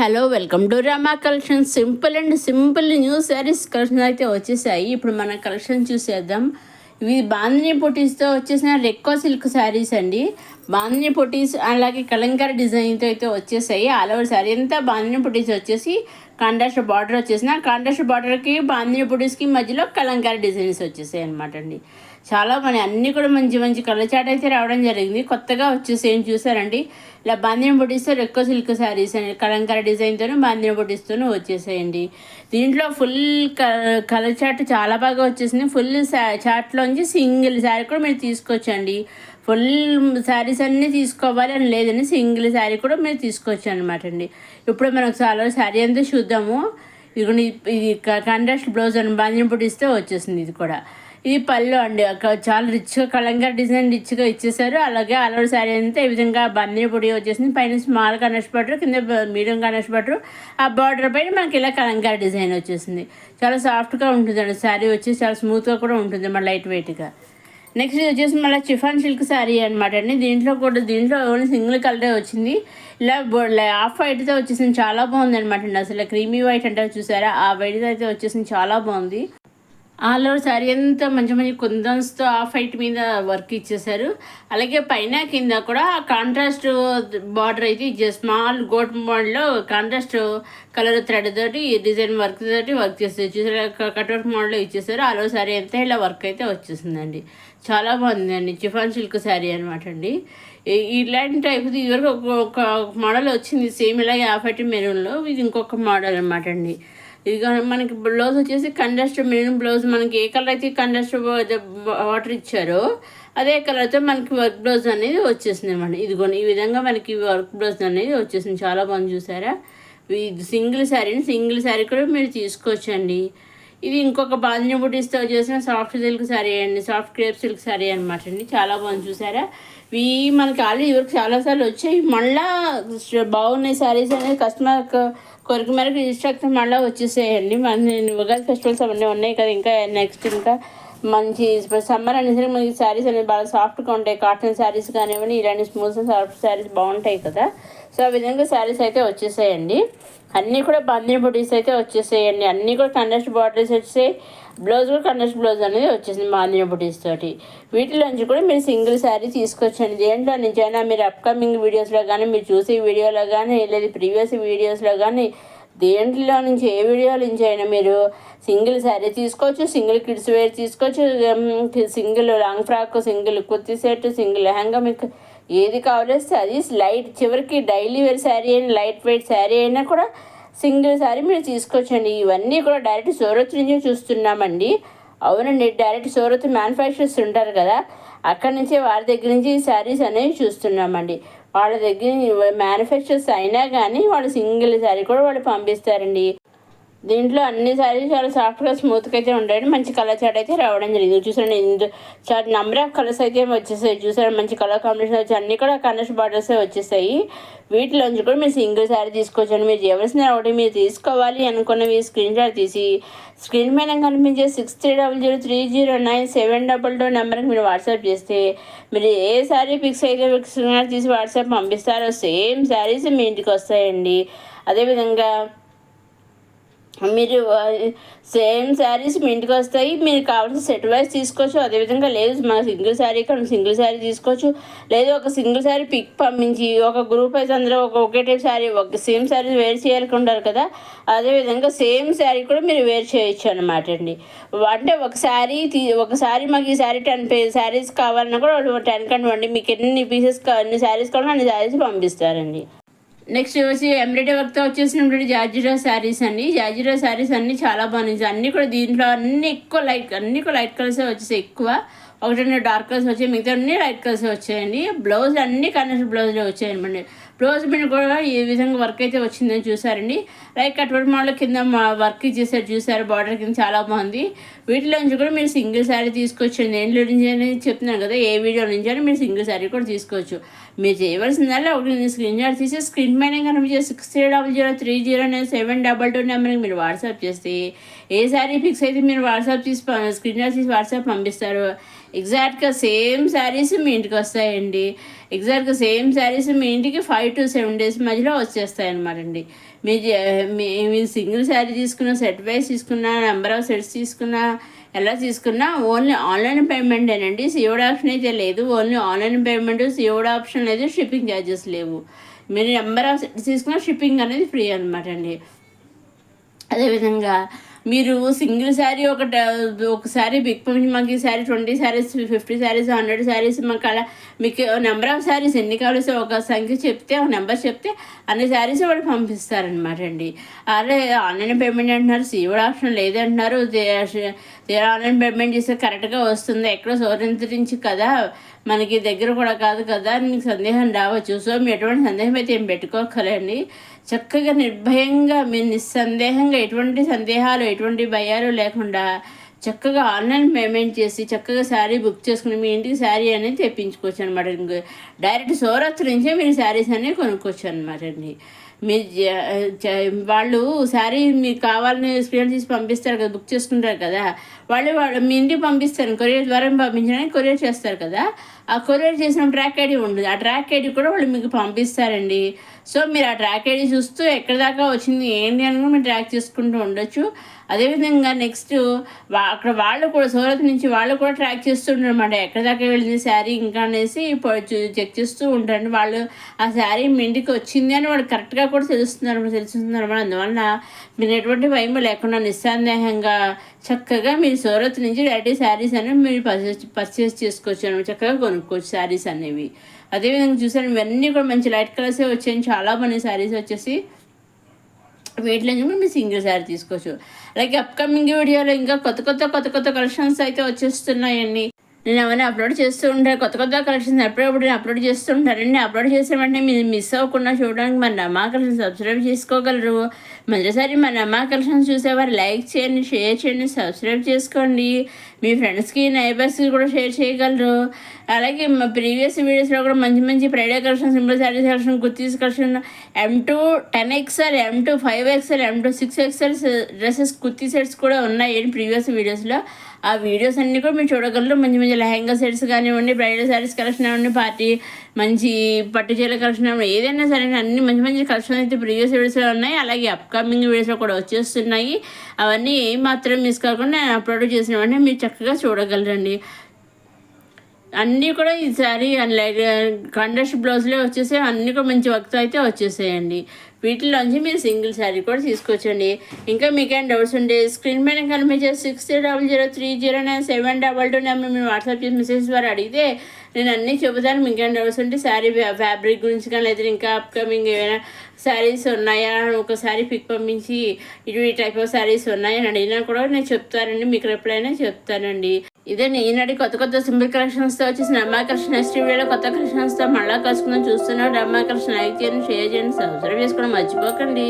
Hello, welcome to Rama collection. Simple new saris collection అయితే వచ్చేసాయి. ఇప్పుడు మన కలెక్షన్ చూసేద్దాం. ఇవి బాందిని పొటీస్తో వచ్చేసిన రెక్కో సిల్క్ శారీస్ అండి. బాందిని పొటీస్ అలాగే కలంకారీ డిజైన్తో అయితే వచ్చేసాయి. ఆల్ ఓవర్ శారీ అంతా బాందిని పొటీస్ వచ్చేసి కాంట్రాస్ట్ బార్డర్ వచ్చేసిన కాంట్రాస్ట్ బార్డర్కి బాందిని పొటీస్కి మధ్యలో కలంకారీ డిజైన్స్ వచ్చేసాయి అనమాట అండి. చాలా అన్నీ కూడా మంచి కలర్ చాట్ అయితే రావడం జరిగింది. కొత్తగా వచ్చేసేం చూసారండి. ఇలా బాందిని పొటీస్తో రెక్కో సిల్క్ శారీస్ అండి. కలంకారీ డిజైన్తోనూ బాందిని పొటీస్తోనూ వచ్చేసాయండి. దీంట్లో ఫుల్ కలర్ చాట్ చాలా బాగా వచ్చేసింది. ఫుల్ చాట్లోంచి సింగిల్ శారీ కూడా మీరు తీసుకోవచ్చండి. ఫుల్ శారీస్ అన్నీ తీసుకోవాలి అని లేదని సింగిల్ శారీ కూడా మీరు తీసుకోవచ్చు అనమాట అండి. ఇప్పుడు మనం చాలా శారీ అంతా చూద్దాము. ఇది కాంట్రాస్ట్ బ్లౌజ్ అని బాందిని పొటీస్తో వచ్చేసింది. ఇది కూడా ఇది పళ్ళు అండి. చాలా రిచ్గా కలంకారీ డిజైన్ రిచ్గా ఇచ్చేసారు. అలాగే అలవర్ శారీ అంతా ఈ విధంగా బందిని పొడి వచ్చేసింది. పైన స్మాల్ కనెక్ట్ బటర్, కింద మీడియం కనెక్ట్ బటర్, ఆ బార్డర్ పైన మనకి ఇలా కలంకారీ డిజైన్ వచ్చేసింది. చాలా సాఫ్ట్గా ఉంటుందండి శారీ వచ్చేసి, చాలా స్మూత్గా కూడా ఉంటుంది, మన లైట్ వెయిట్గా. నెక్స్ట్ వచ్చేసి మళ్ళీ చిఫాన్ సిల్క్ శారీ అనమాట అండి. దీంట్లో ఓన్లీ సింగిల్ కలరే వచ్చింది. ఇలా హాఫ్ వైట్తో వచ్చేసింది. చాలా బాగుంది అనమాట అండి. అసలు క్రీమీ వైట్ అంటారు చూసారా, ఆ వైట్తో అయితే వచ్చేసింది. చాలా బాగుంది. ఆల్ ఓవర్ శారీ అంతా మంచి కుందన్స్తో హాఫ్ వైట్ మీద వర్క్ ఇచ్చేసారు. అలాగే పైన కింద కూడా కాంట్రాస్ట్ బార్డర్ అయితే ఇచ్చేసి స్మాల్ గోట్ మోడల్లో కాంట్రాస్ట్ కలర్ థ్రెడ్ తోటి డిజైన్ వర్క్ తోటి వర్క్ చేస్తారు చూసారు. కట్వర్క్ మోడల్లో ఇచ్చేసారు. ఆల్ ఓవర్ శారీ అంతా ఇలా వర్క్ అయితే వచ్చేసిందండి. చాలా బాగుందండి. చిఫాన్ సిల్క్ శారీ అనమాట అండి. ఇలాంటి టైప్ ఇదివరకు ఒక మోడల్ వచ్చింది సేమ్ ఇలాగే హాఫ్ వైట్ మెరూన్లో. ఇది ఇంకొక మోడల్ అనమాట అండి. ఇది మనకి బ్లౌజ్ వచ్చేసి కండస్ట్ మెరూన్ బ్లౌజ్. మనకి ఏ కలర్ అయితే కండస్ట్ వాటర్ ఇచ్చారో అదే కలర్తో మనకి వర్క్ బ్లౌజ్ అనేది వచ్చేసింది అనమాట. ఇదిగోండి ఈ విధంగా మనకి వర్క్ బ్లౌజ్ అనేది వచ్చేసింది. చాలా బాగుంది చూసారా. ఇది సింగిల్ శారీ కూడా మీరు తీసుకోవచ్చండి. ఇది ఇంకొక బాందిని బుటీస్తో చేసిన సాఫ్ట్ సిల్క్ శారీ అండి. సాఫ్ట్ క్రేప్ సిల్క్ శారీ అనమాట అండి. చాలా బాగుంది చూసారా. ఇవి మనకి ఆల్రెడీ ఇవరకు చాలాసార్లు వచ్చాయి. మళ్ళీ బాగున్నాయి శారీస్ అనేది కస్టమర్ కొరకు మేరకు ఇన్స్ట్రక్షన్ మళ్ళీ వచ్చేసేయండి. మన ఉగాది ఫెస్టివల్స్ అవన్నీ ఉన్నాయి కదా, ఇంకా నెక్స్ట్ ఇంకా మంచి సమ్మర్ అనేసరికి మనకి శారీస్ అనేది బాగా సాఫ్ట్గా ఉంటాయి. కాటన్ శారీస్ కానివ్వండి, ఇలాంటి స్మూత్ సాఫ్ట్ శారీస్ బాగుంటాయి కదా. సో ఆ విధంగా శారీస్ అయితే వచ్చేసాయండి. అన్నీ కూడా బాందిని బుటీస్ అయితే వచ్చేసాయండి. అన్నీ కూడా కండస్ట్ బార్డర్స్ వచ్చేసాయి. బ్లౌజ్ కూడా కండస్ట్ బ్లౌజ్ అనేది వచ్చేసింది బాందిని బుటీస్ తోటి. వీటిలోంచి కూడా మీరు సింగిల్ శారీ తీసుకొచ్చండి. దేంట్లో నుంచైనా మీరు అప్కమింగ్ వీడియోస్లో కానీ, మీరు చూసే వీడియోలో కానీ, లేదా ప్రీవియస్ వీడియోస్లో కానీ, దేంట్లో నుంచి ఏ వీడియో నుంచి అయినా మీరు సింగిల్ శారీ తీసుకోవచ్చు. సింగిల్ కిడ్స్ వేర్ తీసుకోవచ్చు. Single long frock, single kurti set, single lehenga, మీకు ఏది కావాలేస్తే అది లైట్ చివరికి డైలీ వేర్ శారీ అయినా, లైట్ వెయిట్ శారీ అయినా కూడా సింగిల్ శారీ మీరు తీసుకోవచ్చండి. ఇవన్నీ కూడా డైరెక్ట్ సూరత్ నుంచి చూస్తున్నామండి. అవునండి, డైరెక్ట్ సూరత్ మ్యానుఫ్యాక్చరర్స్ ఉంటారు కదా, అక్కడి నుంచి వారి దగ్గర నుంచి శారీస్ అనేవి చూస్తున్నామండి. వాళ్ళ దగ్గర మ్యానుఫ్యాక్చరర్స్ అయినా కానీ వాళ్ళు సింగిల్ శారీ కూడా వాళ్ళు పంపిస్తారండి. దీంట్లో అన్ని శారీస్ చాలా సాఫ్ట్గా స్మూత్గా అయితే ఉంటాయండి. మంచి కలర్ చాట్ అయితే రావడం జరిగింది. చూసారండి, చాలా నెంబర్ ఆఫ్ కలర్స్ అయితే వచ్చేసాయి. చూసారు, మంచి కలర్ కాంబినేషన్ వచ్చి అన్నీ కూడా కండస్ట్ బార్డర్సే వచ్చేసాయి. వీటిలోంచి కూడా మీరు సింగిల్ శారీ తీసుకోవచ్చండి. మీరు ఎవరిసిన ఒకటి మీరు తీసుకోవాలి అనుకున్నవి స్క్రీన్ షాట్ తీసి స్క్రీన్ పైన కనిపించే 6300309722 నెంబర్కి మీరు వాట్సాప్ చేస్తే మీరు ఏ శారీ పిక్స్ అయితే స్క్రీన్ తీసి వాట్సాప్ పంపిస్తారో సేమ్ శారీస్ మీ ఇంటికి వస్తాయండి. అదేవిధంగా మీరు సేమ్ శారీస్ మీ ఇంటికి వస్తాయి. మీరు కావాల్సిన సెట్ వైజ్ తీసుకోవచ్చు. అదేవిధంగా లేదు మా సింగిల్ శారీ ఇక్కడ సింగిల్ శారీ తీసుకోవచ్చు. లేదు ఒక సింగిల్ శారీ పిక్ పంపించి ఒక గ్రూప్ అయితే అందరూ ఒకే టైప్ శారీ ఒక సేమ్ శారీ వేర్ చేయాలనుకుంటారు కదా, అదేవిధంగా సేమ్ శారీ కూడా మీరు వేర్ చేయొచ్చు అనమాట అండి. అంటే ఒకసారి మాకు ఈ శారీ 10 శారీస్ కావాలన్నా కూడా 10 కనివ్వండి, మీకు ఎన్ని పీసెస్ ఎన్ని శారీస్ కావాలో అన్ని శారీస్ పంపిస్తారండి. నెక్స్ట్ వచ్చి ఎంబ్రాయిడరీ వర్క్తో వచ్చేసినటువంటి జార్జిరా శారీస్ అండి. జార్జిరా శారీస్ అన్నీ చాలా బాగున్నాయి. అన్నీ కూడా దీంట్లో అన్నీ కూడా లైట్ కలర్సే వచ్చేసాయి. ఎక్కువ ఒకటి డార్క్ కలర్స్ వచ్చాయి, మిగతా అన్నీ లైట్ కలర్స్ వచ్చాయండి. బ్లౌజ్ అన్నీ కనెక్ట్ బ్లౌజ్లో వచ్చాయనమాట. బ్లౌజ్ మీద కూడా ఈ విధంగా వర్క్ అయితే వచ్చిందని చూసారండి. లైక్ కట్వర్క్ మోడల్ కింద వర్క్ ఇచ్చేసారు చూసారు, బార్డర్ కింద చాలా బాగుంది. వీటిలోంచి కూడా మీరు సింగిల్ శారీ తీసుకోవచ్చండి. దేంట్లో నుంచి అనేది చెప్తున్నాను కదా, ఏ వీడియో నుంచి అయినా మీరు సింగిల్ శారీ కూడా తీసుకోవచ్చు. మీరు చేయవలసిందల్లా ఒకటి స్క్రీన్ షాట్ తీసి స్క్రీన్ పైన కనిపించే 6300309722 నెంబర్కి మీరు వాట్సాప్ చేస్తే ఏ శారీ పిక్స్ అయితే మీరు వాట్సాప్ తీసి స్క్రీన్ షాట్ తీసి వాట్సాప్ పంపిస్తారు, ఎగ్జాక్ట్గా సేమ్ శారీస్ మీ ఇంటికి వస్తాయండి. ఎగ్జాక్ట్గా సేమ్ శారీస్ మీ ఇంటికి 5 to 7 days మధ్యలో వచ్చేస్తాయి అనమాట అండి. మీరు సింగిల్ శారీ తీసుకున్నా, సెట్ వైజ్ తీసుకున్నా, నెంబర్ ఆఫ్ సెట్స్ తీసుకున్నా, ఎలా తీసుకున్నా ఓన్లీ ఆన్లైన్ పేమెంటేనండి. సిఓడి ఆప్షన్ అయితే లేదు. Only online payment, COD option లేదు, షిప్పింగ్ ఛార్జెస్ లేవు. మీరు నెంబర్ ఆఫ్ సెట్స్ తీసుకున్నా షిప్పింగ్ అనేది ఫ్రీ అనమాట అండి. అదేవిధంగా మీరు సింగిల్ శారీ ఒకసారి బిగ్ పంపించి మాకు ఈ శారీ 20 శారీస్, 50 శారీస్, 100 శారీస్ మాకు అలా మీకు నెంబర్ ఆఫ్ శారీస్ ఎన్ని కావాలో ఒక సంఖ్య చెప్తే, ఒక నెంబర్ చెప్తే అన్ని శారీస్ వాళ్ళు పంపిస్తారనమాట అండి. అదే ఆన్లైన్ పేమెంట్ అంటున్నారు, సిఓడి ఆప్షన్ లేదంటున్నారు. ఆన్లైన్ పేమెంట్ చేస్తే కరెక్ట్గా వస్తుంది, ఎక్కడో సౌరంతరించి కదా, మనకి దగ్గర కూడా కాదు కదా అని మీకు సందేహం రావచ్చు. సో మీ ఎటువంటి సందేహం అయితే ఏం పెట్టుకోకలండి. చక్కగా నిర్భయంగా మీరు నిస్సందేహంగా ఎటువంటి సందేహాలు, ఎటువంటి భయాలు లేకుండా చక్కగా ఆన్లైన్ పేమెంట్ చేసి చక్కగా శారీ బుక్ చేసుకుని మీ ఇంటికి శారీ అనేది తెప్పించుకోవచ్చు అనమాట. డైరెక్ట్ సూరత్ నుంచే మీరు శారీస్ అనేవి కొనుక్కోవచ్చు అనమాట అండి. మీరు వాళ్ళు శారీ మీకు కావాలని స్క్రీన్ తీసి పంపిస్తారు కదా, బుక్ చేసుకుంటారు కదా, వాళ్ళు మీ ఇంటికి పంపిస్తారు, కొరియర్ ద్వారా పంపించడానికి కొరియర్ చేస్తారు కదా. ఆ కొరియర్ చేసిన ట్రాక్ ఐడి ఉంటుంది, ఆ ట్రాక్ ఐడి కూడా వాళ్ళు మీకు పంపిస్తారండి. సో మీరు ఆ ట్రాక్ ఐడి చూస్తూ ఎక్కడి దాకా వచ్చింది ఏంటి అని కూడా మీరు ట్రాక్ చేసుకుంటూ ఉండొచ్చు. అదేవిధంగా నెక్స్ట్ అక్కడ వాళ్ళు కూడా సూరత్ నుంచి వాళ్ళు కూడా ట్రాక్ చేస్తుంటారు అనమాట, ఎక్కడి దాకా వెళ్ళింది శారీ ఇంకా అనేసి చెక్ చేస్తూ ఉంటారండి. వాళ్ళు ఆ శారీ మీ ఇంటికి వచ్చింది అని వాళ్ళు కరెక్ట్గా కూడా తెలుస్తున్నారు అనమాట. అందువల్ల మీరు ఎటువంటి భయం లేకుండా నిస్సందేహంగా చక్కగా మీరు సూరత్ నుంచి డైరెక్ట్ శారీస్ అనేవి మీరు పర్చేస్ చేసుకోవచ్చు అనమాట, చక్కగా కొనుక్కోవచ్చు శారీస్ అనేవి. అదేవిధంగా చూసాను ఇవన్నీ కూడా మంచి లైట్ కలర్సే వచ్చాయి, చాలా మంది శారీస్ వచ్చేసి వీటిలో మీరు సింగిల్ శారీ తీసుకోవచ్చు. అలాగే అప్కమింగ్ వీడియోలో ఇంకా కొత్త కలెక్షన్స్ అయితే వచ్చేస్తున్నాయండి. నేను అవన్నీ అప్లోడ్ చేస్తూ ఉంటాను. కొత్త కలెక్షన్స్ ఎప్పుడప్పుడు నేను అప్లోడ్ చేస్తూ ఉంటానండి. అప్లోడ్ చేసిన వెంటనే మీరు మిస్ అవ్వకుండా చూడడానికి మన రమా కలెక్షన్స్ సబ్స్క్రైబ్ చేసుకోగలరు. మొదటిసారి మన రమా కలెక్షన్స్ చూసేవారు లైక్ చేయండి, షేర్ చేయండి, సబ్స్క్రైబ్ చేసుకోండి. మీ ఫ్రెండ్స్కి, నైబర్స్కి కూడా షేర్ చేయగలరు. అలాగే మా ప్రీవియస్ వీడియోస్లో కూడా మంచి Friday collection, simple saris collection, kurtis collection, M2 10XL, M2 5XL, M2 6XL dresses, kurti sets కూడా ఉన్నాయి ప్రీవియస్ వీడియోస్లో. ఆ వీడియోస్ అన్నీ కూడా మీరు చూడగలరు. మంచి లెహంగా సెట్స్ కానివ్వండి, బ్రైడల్ శారీస్ కలెక్షన్ అవ్వండి, పార్టీ మంచి పట్టు చీరల కలెక్షన్ అవ్వండి, ఏదైనా సరే అన్ని మంచి కలెక్షన్ అయితే ప్రీవియస్ వీడియోస్లో ఉన్నాయి. అలాగే అప్కమింగ్ వీడియోస్లో కూడా వచ్చేస్తున్నాయి. అవన్నీ ఏమాత్రం మిస్ కాకుండా నేను అప్లోడ్ చేసిన వెంటనే మీరు చక్కగా చూడగలరండి. అన్నీ కూడా ఈసారి కాంట్రాస్ట్ బ్లౌజ్లో వచ్చేసాయి. అన్నీ కూడా మంచి వర్క్తో అయితే వచ్చేసాయండి. వీటిలోంచి మీరు సింగిల్ శారీ కూడా తీసుకోవచ్చండి. ఇంకా మీకేం డౌట్స్ ఉంటే స్క్రీన్ పైన కనిపించే 6000309722 నెంబర్ మీరు వాట్సాప్ చేసి మెసేజ్ ద్వారా అడిగితే నేను అన్నీ చెబుతాను. మీకేం డౌట్స్ ఉంటే శారీ ఫ్యాబ్రిక్ గురించి కానీ లేదా ఇంకా అప్కమింగ్ ఏమైనా శారీస్ ఉన్నాయా, ఒక శారీ పిక్ పంపించి ఈ టైప్ ఆఫ్ శారీస్ ఉన్నాయని అడిగినా కూడా నేను చెప్తానండి, మీకు రిప్లై అయినా చెప్తానండి. ఇదే ఈనాటి కొత్త సింపుల్ కలెక్షన్స్తో వచ్చేసి రమా కలెక్షన్ నెక్స్ట్ వీడియోలో కొత్త కలెక్షన్స్తో మళ్ళీ కలుసుకుందాం. చూస్తున్నాం రమా కలెక్షన్ లైక్ చేయండి, షేర్ చేయండి, సబ్స్క్రైబ్ చేసుకోవడం మర్చిపోకండి.